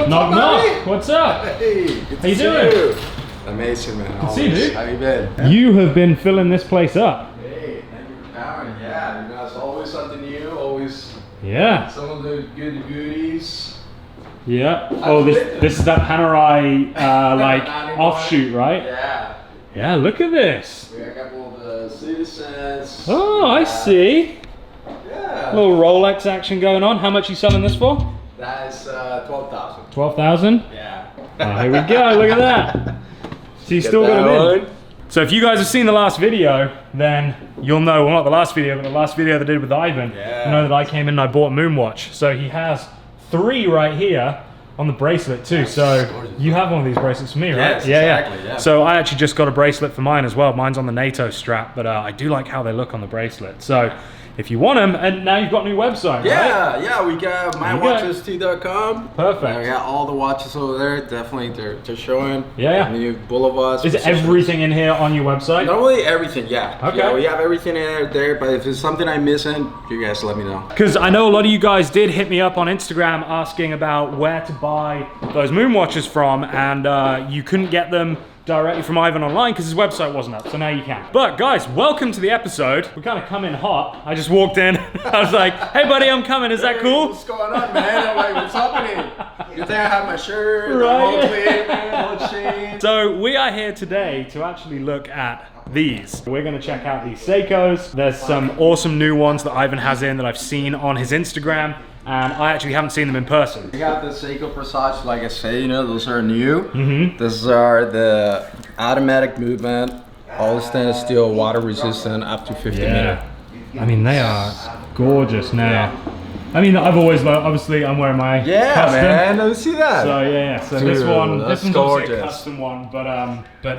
Knock knock. What's up? Hey, how you doing? Amazing, man. Good to see you, dude. How you been? You have been filling this place up. Hey, thank you for coming. Yeah, you know, it's always something new. Always. Yeah. Some of the good goodies. Yeah. Oh, this is that Panerai like offshoot, right? Yeah. Yeah. Look at this. We got a couple of the citizens. Oh, I see. Yeah. A little Rolex action going on. How much are you selling this for? That is 12,000. 12,000. Yeah. Oh, here we go. Look at that. So you still got them in. So if you guys have seen the last video, then you'll know, well, not the last video, but the last video that I did with Ivan, you know that I came in and I bought a Moonwatch. So he has 3 right here on the bracelet too. So you have one of these bracelets for me, right? Yes, exactly, yeah. So I actually just got a bracelet for mine as well. Mine's on the NATO strap, but I do like how they look on the bracelet. So if you want them, and now you've got a new website, right? Yeah, we got mywatchest.com. Perfect. We got all the watches over there. Definitely, they're showing. Yeah. New Bulovas. Is everything in here on your website? Not really everything, yeah. Okay. Yeah, we have everything in there, but if there's something I'm missing, you guys let me know. Because I know a lot of you guys did hit me up on Instagram asking about where to buy those Moonwatches from, and you couldn't get them directly from Ivan online because his website wasn't up, so now you can. But guys, welcome to the episode. We kind of come in hot. I just walked in. I was like, hey buddy, I'm coming. Is that cool? What's going on, man? I'm like, what's happening? You think I have my shirt, right? all clear, man, all chain. So we are here today to actually look at these. We're going to check out these Seikos. There's some awesome new ones that Ivan has in that I've seen on his Instagram, and I actually haven't seen them in person. We got the Seiko Presage, like I say, you know, those are new. These are the automatic movement, all stainless steel, water resistant, up to 50 meter. I mean, they are gorgeous now. I mean, I've always loved, obviously I'm wearing my custom. Man, let me see that. So yeah, so Dude, this one's gorgeous. obviously a custom one, but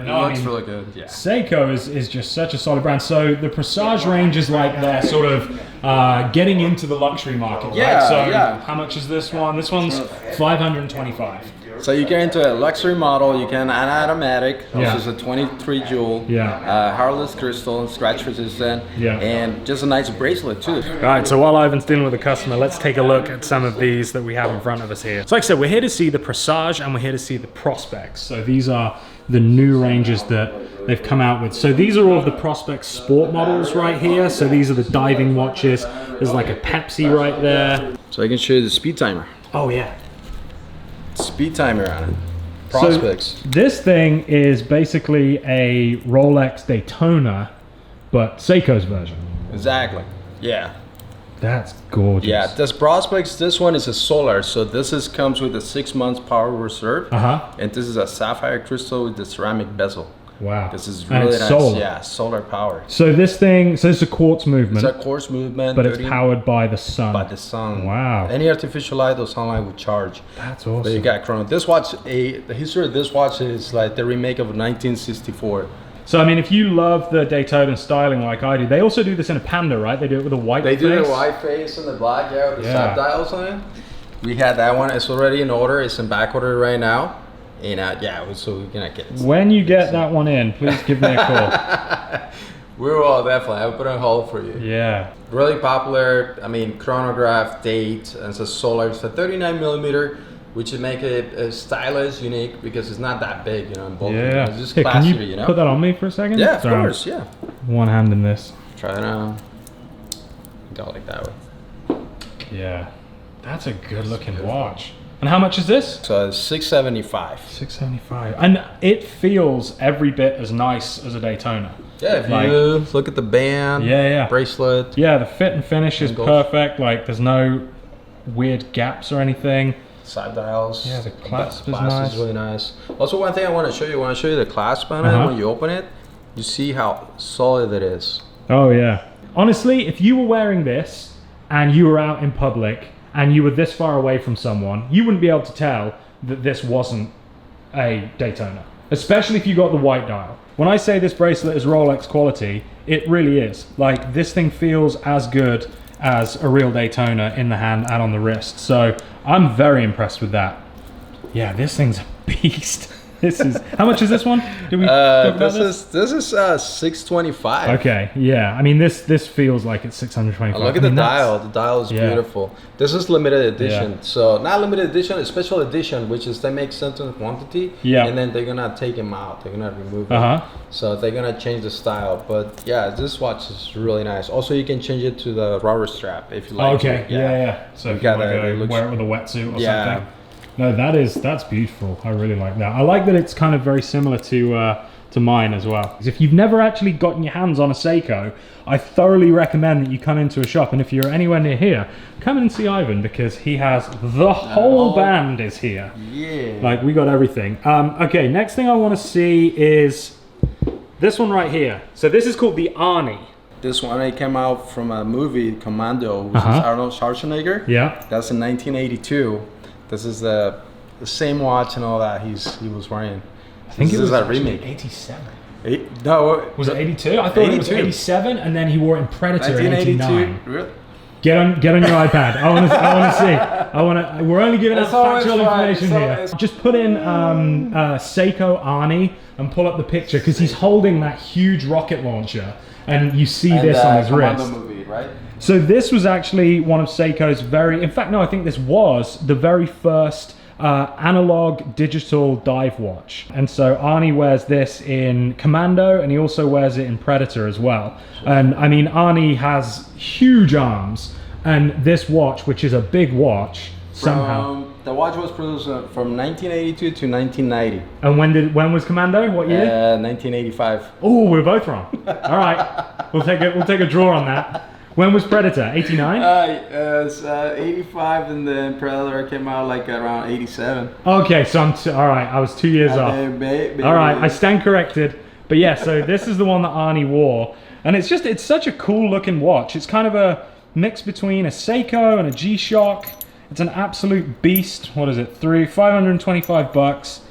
no, It looks really good. Yeah. Seiko is just such a solid brand. So the Presage range is like they're sort of getting into the luxury market, right? So how much is this one? This one's 525. So you get into a luxury model, you can an automatic, which is a 23 jewel, hairless crystal, scratch resistant, and just a nice bracelet too. Alright, so while Ivan's dealing with the customer, let's take a look at some of these that we have in front of us here. So like I said, we're here to see the Presage and we're here to see the Prospex. So these are the new ranges that they've come out with. So these are all of the Prospex sport models right here. So these are the diving watches. There's like a Pepsi right there. So I can show you the speed timer. Oh yeah. Speed timer on it. Prospex. So this thing is basically a Rolex Daytona, but Seiko's version. Exactly. Yeah. That's gorgeous. Yeah, this Prospex, this one is a solar, so this comes with a 6 months power reserve. And this is a sapphire crystal with the ceramic bezel. Wow. This is really nice. Solar. Yeah, solar power. So this thing, so it's a quartz movement. It's a quartz movement. But it's powered by the sun. By the sun. Wow. Any artificial light or sunlight would charge. That's awesome. But you got chrono. This watch, the history of this watch is like the remake of 1964. So I mean, if you love the Daytona styling like I do, they also do this in a Panda, right? They do it with a white face. They do the white face and the black, with the sub dials on it. We had that one. It's already in order. It's in back order right now. And so we're gonna get it. When you get that one in, please give me a call. We will definitely. I'll put it on hold for you. Yeah. Really popular. I mean, chronograph, date, and it's a solar. It's a 39 millimeter, which would make it stylish, unique because it's not that big, you know. And bulky. Yeah. It's just Hey, classy, can you you know. put that on me for a second? Yeah, of course. Yeah. One hand in this. Try it out. Go like that way. Yeah. That's a good looking watch. And how much is this? So it's $675. $675. And it feels every bit as nice as a Daytona. Yeah, if you look at the band, bracelet. Yeah, the fit and finish is perfect. Like, there's no weird gaps or anything. Side dials. Yeah, the clasp is really nice. Also, one thing I want to show you, when I show you the clasp on it, when you open it, you see how solid it is. Oh yeah. Honestly, if you were wearing this and you were out in public and you were this far away from someone, you wouldn't be able to tell that this wasn't a Daytona. Especially if you got the white dial. When I say this bracelet is Rolex quality, it really is. Like, this thing feels as good as a real Daytona in the hand and on the wrist. So I'm very impressed with that. Yeah, this thing's a beast. This is, how much is this one? Did we talk about this? This is 625. Okay, yeah. I mean, this feels like it's 625. Look at the dial. The dial is beautiful. This is limited edition. Yeah. So not limited edition, it's special edition, which is they make certain quantity, and then they're gonna take them out. They're gonna remove them. So they're gonna change the style. But yeah, this watch is really nice. Also, you can change it to the rubber strap if you like. Okay, yeah. So if you want to wear it with a wetsuit or something. No, that's beautiful. I really like that. I like that it's kind of very similar to mine as well. If you've never actually gotten your hands on a Seiko, I thoroughly recommend that you come into a shop, and if you're anywhere near here, come and see Ivan, because he has the whole band is here. Yeah. Like, we got everything. Okay, next thing I want to see is this one right here. So this is called the Arnie. This one, it came out from a movie, Commando, which is Arnold Schwarzenegger. Yeah. That's in 1982. This is the same watch and all that he was wearing. I think it was a remake. 87. No, was it 82? I thought 82. It was 87, and then he wore it in Predator in 89. Really? Get on your iPad. I want to see. We're only giving out factual information here. Just put in Seiko Arnie and pull up the picture, because he's holding that huge rocket launcher, and you see this on his wrist. Movie, right? So this was actually one of Seiko's I think this was the very first analog digital dive watch. And so Arnie wears this in Commando, and he also wears it in Predator as well. And I mean, Arnie has huge arms, and this watch, which is a big watch, somehow. The watch was produced from 1982 to 1990. And when was Commando? What year? 1985. Oh, we're both wrong. All right, we'll take a draw on that. When was Predator? 89? It's 85, and then Predator came out like around 87. Okay, so all right, I was 2 years off. All right, I stand corrected. But yeah, so this is the one that Arnie wore, and it's such a cool looking watch. It's kind of a mix between a Seiko and a G-Shock. It's an absolute beast. What is it? 525 bucks.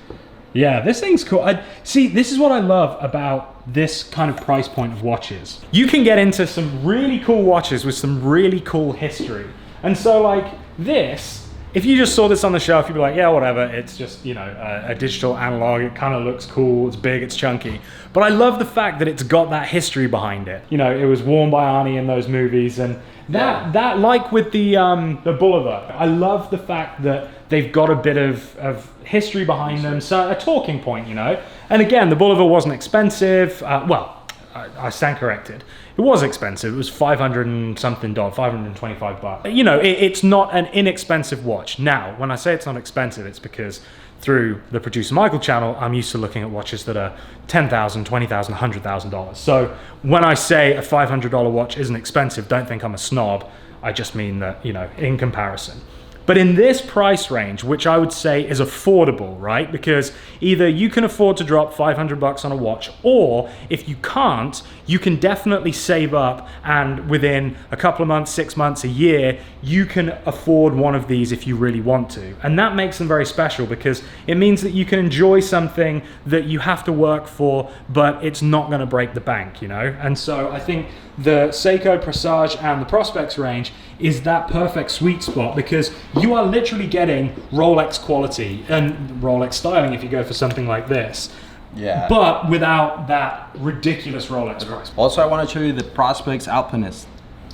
Yeah, this thing's cool. See, this is what I love about this kind of price point of watches. You can get into some really cool watches with some really cool history. And so like this, if you just saw this on the shelf, you'd be like, yeah, whatever. It's just, you know, a digital analog. It kind of looks cool. It's big, it's chunky. But I love the fact that it's got that history behind it. You know, it was worn by Arnie in those movies, and that like with the Bulova, I love the fact that they've got a bit of history behind them, so a talking point, you know. And again, the Bulova wasn't expensive. Well, I stand corrected. It was expensive. It was $500 and something, $525. You know, it's not an inexpensive watch. Now, when I say it's not expensive, it's because through the Producer Michael channel, I'm used to looking at watches that are $10,000, $20,000, $100,000. So when I say a $500 watch isn't expensive, don't think I'm a snob. I just mean that, you know, in comparison. But in this price range, which I would say is affordable, right? Because either you can afford to drop 500 bucks on a watch, or if you can't, you can definitely save up, and within a couple of months, 6 months, a year, you can afford one of these if you really want to. And that makes them very special, because it means that you can enjoy something that you have to work for, but it's not gonna break the bank, you know? And so I think the Seiko Presage and the Prospex range is that perfect sweet spot, because you are literally getting Rolex quality and Rolex styling if you go for something like this. Yeah. But without that ridiculous Rolex price. Also, I want to show you the Prospex Alpinist.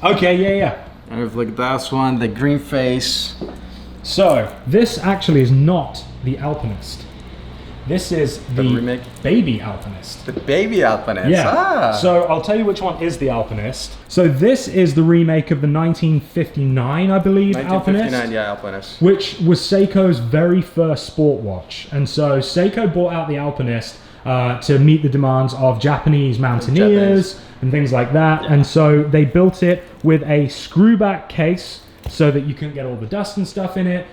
Okay, yeah. And look at this one, the green face. So this actually is not the Alpinist. This is the remake? Baby Alpinist. The Baby Alpinist. Yeah. Ah. So I'll tell you which one is the Alpinist. So this is the remake of the 1959, I believe, 1959, Alpinist. yeah, Alpinist. Which was Seiko's very first sport watch. And so Seiko bought out the Alpinist to meet the demands of Japanese mountaineers and things like that. Yeah. And so they built it with a screwback case, so that you couldn't get all the dust and stuff in it.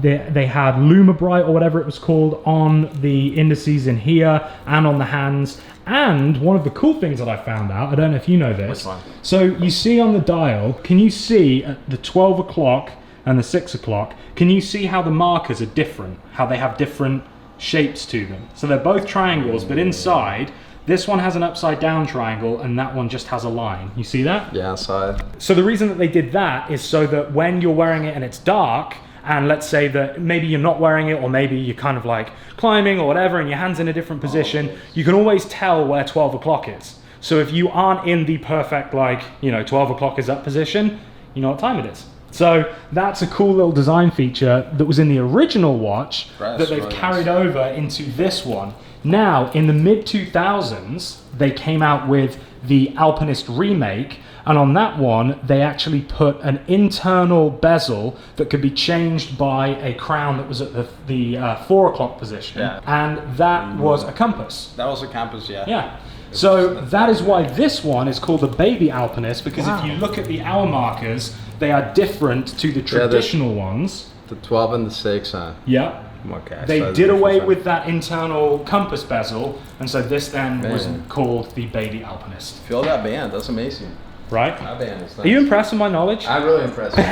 They had Lumar or whatever it was called on the indices in here and on the hands. And one of the cool things that I found out, I don't know if you know this. Which one? So you see on the dial, can you see at the 12 o'clock and the 6 o'clock, can you see how the markers are different? How they have different shapes to them. So they're both triangles, but inside, this one has an upside down triangle and that one just has a line. You see that? Yeah, I saw it. So the reason that they did that is so that when you're wearing it and it's dark and let's say that maybe you're not wearing it, or maybe you're kind of like climbing or whatever, and your hand's in a different position, you can always tell where 12 o'clock is. So if you aren't in the perfect, like, you know, 12 o'clock is up position, you know what time it is. So that's a cool little design feature that was in the original watch that they've carried over into this one. Now, in the mid-2000s, they came out with the Alpinist remake, and on that one, they actually put an internal bezel that could be changed by a crown that was at the 4 o'clock position, and that was a compass. That was a compass, yeah. Yeah. So that is why this one is called the Baby Alpinist, because if you look at the hour markers, they are different to the traditional ones. The 12 and the 6, huh? Yeah. Okay, they did away with that internal compass bezel, and so this then was called the Baby Alpinist. Feel that band, that's amazing. Right? That band is nice. Are you impressed with my knowledge? I'm really impressed. I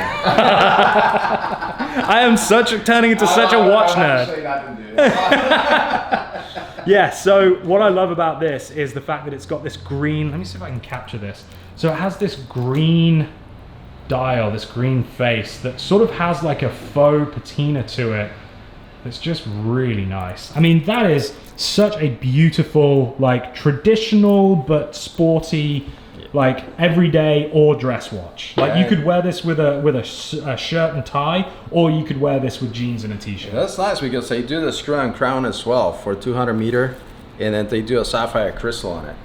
am turning into such a watch nerd. Yeah, so what I love about this is the fact that it's got this green, let me see if I can capture this. So it has this green dial, this green face that sort of has like a faux patina to it. It's just really nice. I mean, that is such a beautiful, like traditional but sporty, like everyday or dress watch. Like you could wear this with a shirt and tie, or you could wear this with jeans and a t-shirt. That's nice because they do the screw and crown as well for 200 meter, and then they do a sapphire crystal on it.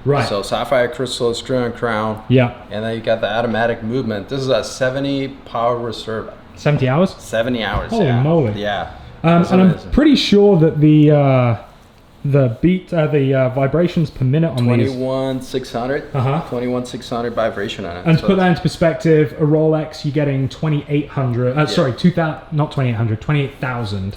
Right. So sapphire crystal, screw and crown. Yeah. And then you got the automatic movement. This is a 70 power reserve. 70 hours? 70 hours. Holy moly. Yeah. And I'm pretty sure that the vibrations per minute on these 21,600. 21,600 vibration on it. And to put that into perspective, a Rolex you're getting 2,800. Sorry, 2,000, not 2,800, 28,000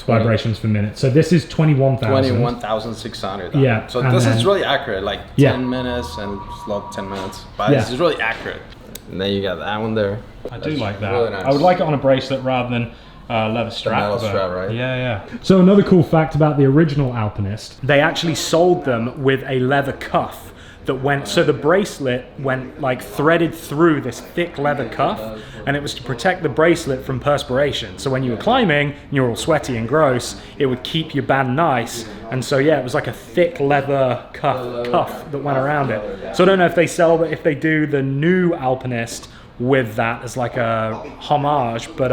vibrations per minute. So this is 21,000. 21,600. Yeah. So this is really accurate, like 10 minutes and slow 10 minutes. But this is really accurate. And then you got that one there. I do like that. Really nice. I would like it on a bracelet rather than leather strap. Metal strap, right? Yeah. So another cool fact about the original Alpinist, they actually sold them with a leather cuff that went, so the bracelet went like threaded through this thick leather cuff, and it was to protect the bracelet from perspiration. So when you were climbing and you were all sweaty and gross, it would keep your band nice. And so yeah, it was like a thick leather cuff that went around it. So I don't know if they if they do the new Alpinist with that as like a homage, but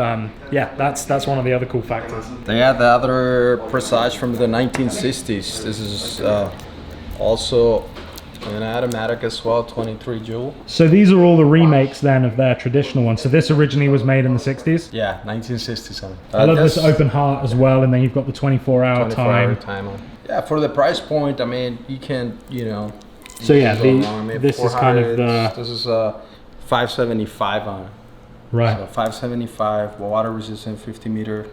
yeah, that's one of the other cool factors. They had the other Presage from the 1960s. This is also an automatic as well, 23 jewel. So these are all the remakes then of their traditional ones. So this originally was made in the 60s? Yeah, 1967. I love this open heart as well, and then you've got the 24-hour time. Yeah, for the price point, I mean, you can, you know. So yeah, this is kind of the... This is 575 on it. Right. So 575, water resistant, 50 meter.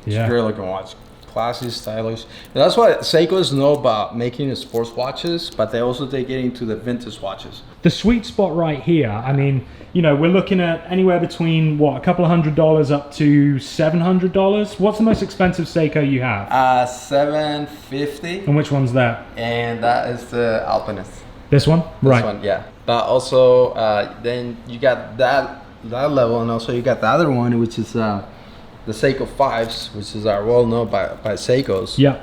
Yeah. It's a great looking watch. Classy, stylish. And that's what Seiko's know about making the sports watches, but they also take it into the vintage watches. The sweet spot right here, I mean, you know, we're looking at anywhere between, what, a couple of $100 up to $700? What's the most expensive Seiko you have? $750. And which one's that? And that is the Alpinist. This one? This one, yeah. But also, then you got that level, and also you got the other one, which is the Seiko 5s, which is well known by Seikos. Yeah.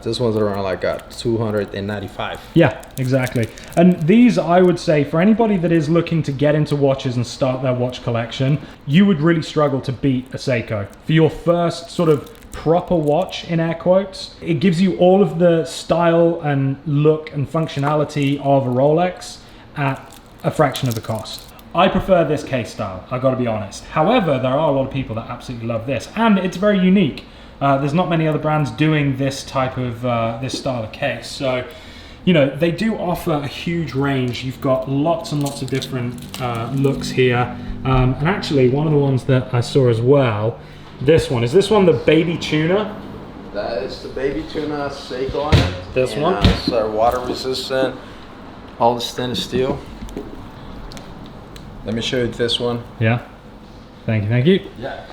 This one's around like 295. Yeah, exactly. And these, I would say, for anybody that is looking to get into watches and start their watch collection, you would really struggle to beat a Seiko. For your first sort of proper watch, in air quotes, it gives you all of the style and look and functionality of a Rolex at a fraction of the cost. I prefer this case style, I've got to be honest. However, there are a lot of people that absolutely love this, and it's very unique. There's not many other brands doing this type of, this style of case. So, you know, they do offer a huge range. You've got lots and lots of different looks here. And actually, one of the ones that I saw as well, is this one the Baby Tuna? That is the Baby Tuna Seiko on it. This one? It's water resistant, all the stainless steel. Let me show you this one. Yeah. Thank you. Yeah.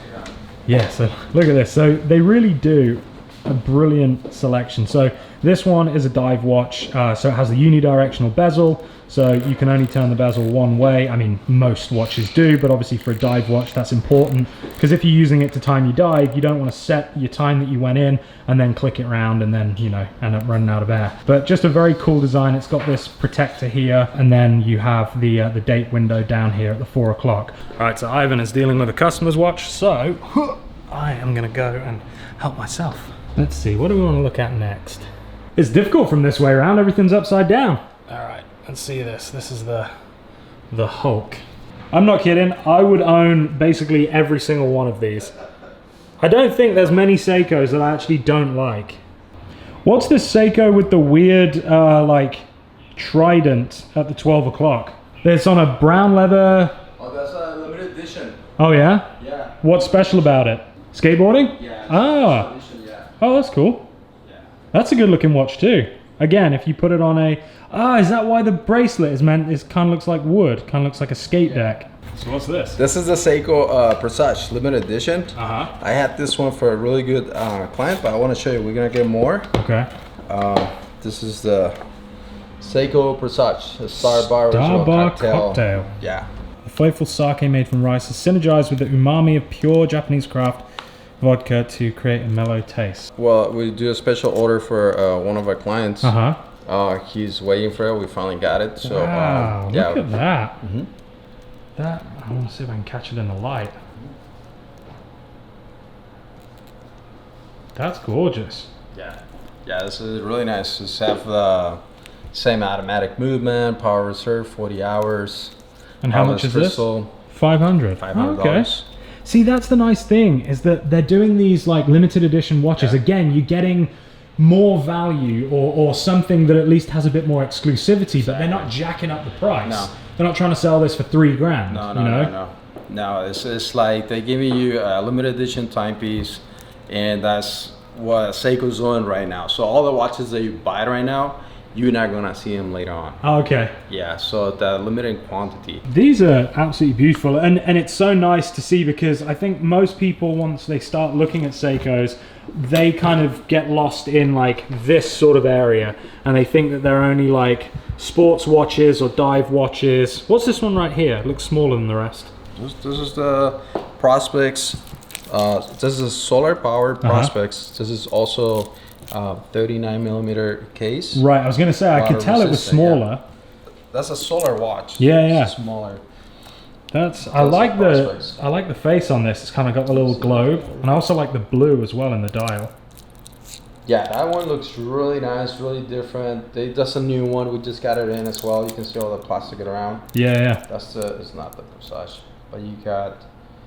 Yeah, so look at this. So they really do a brilliant selection. So this one is a dive watch, so it has the unidirectional bezel, so you can only turn the bezel one way. I mean, most watches do, but obviously for a dive watch that's important, because if you're using it to time your dive, you don't want to set your time that you went in and then click it around and then, you know, end up running out of air. But just a very cool design. It's got this protector here, and then you have the date window down here at the 4 o'clock. All right, so Ivan is dealing with a customer's watch, so I am gonna go and help myself. Let's see, what do we want to look at next? It's difficult from this way around, everything's upside down. All right, let's see this. This is the Hulk. I'm not kidding, I would own basically every single one of these. I don't think there's many Seikos that I actually don't like. What's this Seiko with the weird, like, trident at the 12 o'clock? It's on a brown leather. Oh, that's a limited edition. Oh yeah? Yeah. What's special about it? Skateboarding? Yeah. Ah. Edition, yeah. Oh, that's cool. Yeah. That's a good looking watch too. Again, if you put it on a... Ah, is that why the bracelet is meant... It kind of looks like wood. Kind of looks like a skate deck. So what's this? This is the Seiko Presage limited edition. Uh-huh. I had this one for a really good client, but I want to show you. We're going to get more. Okay. This is the Seiko Presage, a Starbar cocktail. Yeah. A flavorful sake made from rice is synergized with the umami of pure Japanese craft vodka to create a mellow taste. Well, we do a special order for one of our clients. Uh-huh. He's waiting for it. We finally got it. So wow, yeah. Look at that. Mm-hmm. That, I want to see if I can catch it in the light. That's gorgeous. Yeah. Yeah, this is really nice. Just have the same automatic movement, power reserve, 40 hours. And how much is this? 500. $500. Okay. See, that's the nice thing, is that they're doing these like limited edition watches. Yeah. Again, you're getting more value or something that at least has a bit more exclusivity, exactly. But they're not jacking up the price. No. They're not trying to sell this for $3 grand. No, it's like they're giving you a limited edition timepiece, and that's what Seiko's doing right now. So all the watches that you buy right now, you're not gonna see them later on. Oh, okay. Yeah, so the limited quantity. These are absolutely beautiful, and it's so nice to see, because I think most people, once they start looking at Seikos, they kind of get lost in like this sort of area, and they think that they're only like sports watches or dive watches. What's this one right here? It looks smaller than the rest. This is the Prospex. This is solar powered Prospex. This is also 39mm case. Right, I was gonna say, I could tell it was smaller. Yeah. That's a solar watch. Yeah. It's smaller. I like the face on this. It's kind of got the little globe, and I also like the blue as well in the dial. Yeah, that one looks really nice, really different. That's a new one. We just got it in as well. You can see all the plastic around. Yeah. It's not the Presage, but you got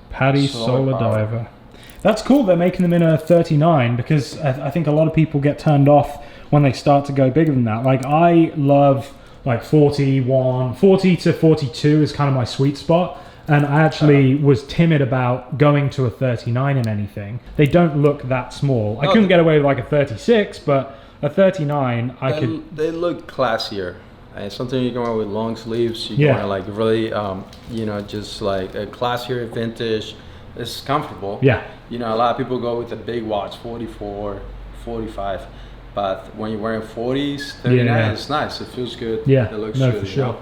PADI Solar Diver. That's cool. They're making them in a 39, because I think a lot of people get turned off when they start to go bigger than that. Like, I love like 40 to 42 is kind of my sweet spot. And I actually was timid about going to a 39 in anything. They don't look that small. I couldn't get away with like a 36, but a 39, They look classier. And something you go with long sleeves. You want to like really, just like a classier vintage. It's comfortable. Yeah. You know, a lot of people go with a big watch, 44, 45. But when you're wearing 40s, 39, it's nice. It feels good. Yeah. It looks good. For sure.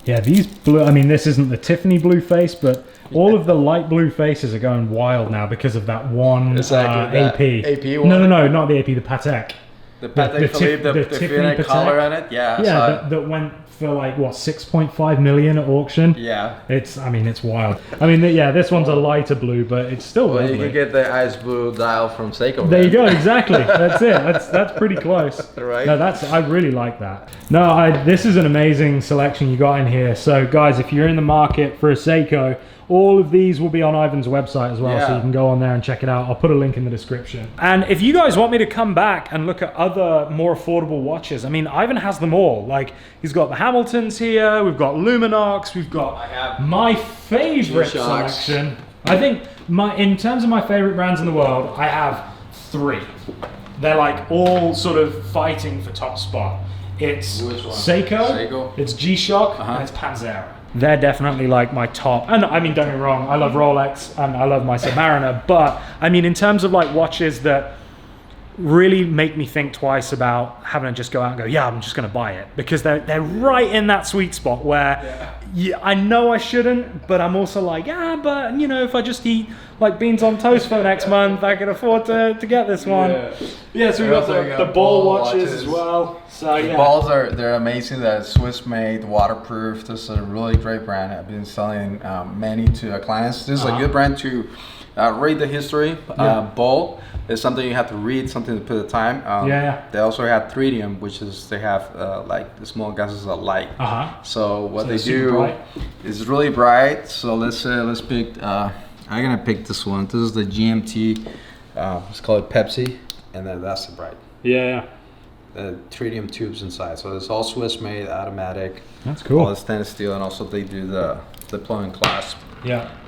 Yeah, these blue, I mean, this isn't the Tiffany blue face, but all of the light blue faces are going wild now because of that one AP. AP one? No, not the AP, the Patek. The Patek Philippe, the Tiffany collar on it? Yeah. Yeah, that went for like, what, 6.5 million at auction? Yeah. It's wild. I mean, this one's a lighter blue, but it's still lovely. You can get the ice blue dial from Seiko. There you go, exactly. That's it. That's pretty close. Right. No, I really like that. No, this is an amazing selection you got in here. So guys, if you're in the market for a Seiko, all of these will be on Ivan's website as well, so you can go on there and check it out. I'll put a link in the description. And if you guys want me to come back and look at other more affordable watches, I mean, Ivan has them all. Like, he's got the Hamiltons here, we've got Luminarks, we've got my favorite selection. I think, in terms of my favorite brands in the world, I have 3. They're like all sort of fighting for top spot. It's Seiko, it's G-Shock, and it's Panzera. they're definitely like my top. And I mean, don't get me wrong, I love Rolex and I love my Submariner, but I mean, in terms of like watches that really make me think twice about having to just go out and go, yeah, I'm just going to buy it, because they're right in that sweet spot where yeah, I know I shouldn't, but I'm also like, yeah, but you know, if I just eat like beans on toast for the next month, I can afford to get this one. Yeah, so we've got the ball watches as well. So yeah, the balls they're amazing. They're Swiss made, waterproof. This is a really great brand. I've been selling many to clients. This is a good brand to read the history. Ball is something you have to read, something to put the time. They also have tritium, which is they have like the small gases of light. So what they do is really bright. So let's pick. I'm gonna pick this one. This is the GMT. Let's call it Pepsi, and then that's the bright. The tritium tubes inside. So it's all Swiss made, automatic. That's cool. All the stainless steel, and also they do the deployment clasp.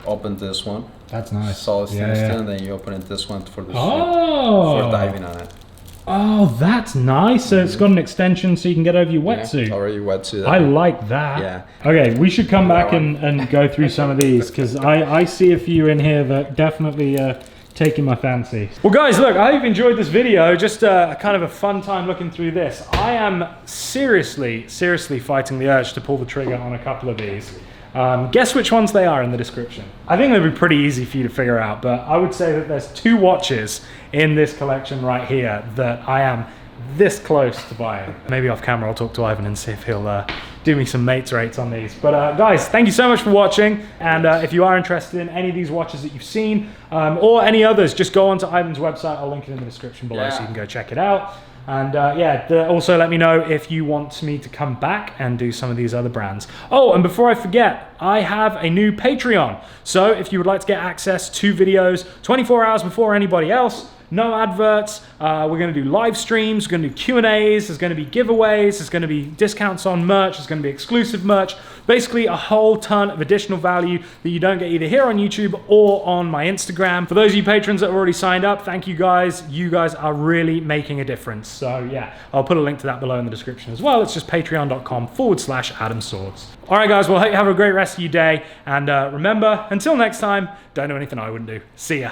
Open this one. That's nice. Solid stainless steel, and then you open it this one for the for diving on it. Oh, that's nice. So it's got an extension so you can get over your wetsuit. Already wetsuit. I like that. Okay, we should come back and go through some of these, because I see a few in here that definitely taking my fancy. Well guys, look, I hope you enjoyed this video. Just a kind of a fun time looking through this. I am seriously fighting the urge to pull the trigger on a couple of these. Guess which ones they are in the description. I think they'll be pretty easy for you to figure out, but I would say that there's 2 watches in this collection right here that I am this close to buying. Maybe off camera I'll talk to Ivan and see if he'll do me some mates rates on these. But guys, thank you so much for watching, and if you are interested in any of these watches that you've seen or any others, just go onto Ivan's website. I'll link it in the description below so you can go check it out. And also let me know if you want me to come back and do some of these other brands. Oh, and before I forget, I have a new Patreon. So if you would like to get access to videos 24 hours before anybody else, no adverts, we're gonna do live streams, we're gonna do Q&As, there's gonna be giveaways, there's gonna be discounts on merch, there's gonna be exclusive merch, basically a whole ton of additional value that you don't get either here on YouTube or on my Instagram. For those of you patrons that have already signed up, thank you guys. You guys are really making a difference. So yeah, I'll put a link to that below in the description as well. It's just patreon.com/Adam Swords. All right guys, well, hope you have a great rest of your day. And remember, until next time, don't do anything I wouldn't do. See ya.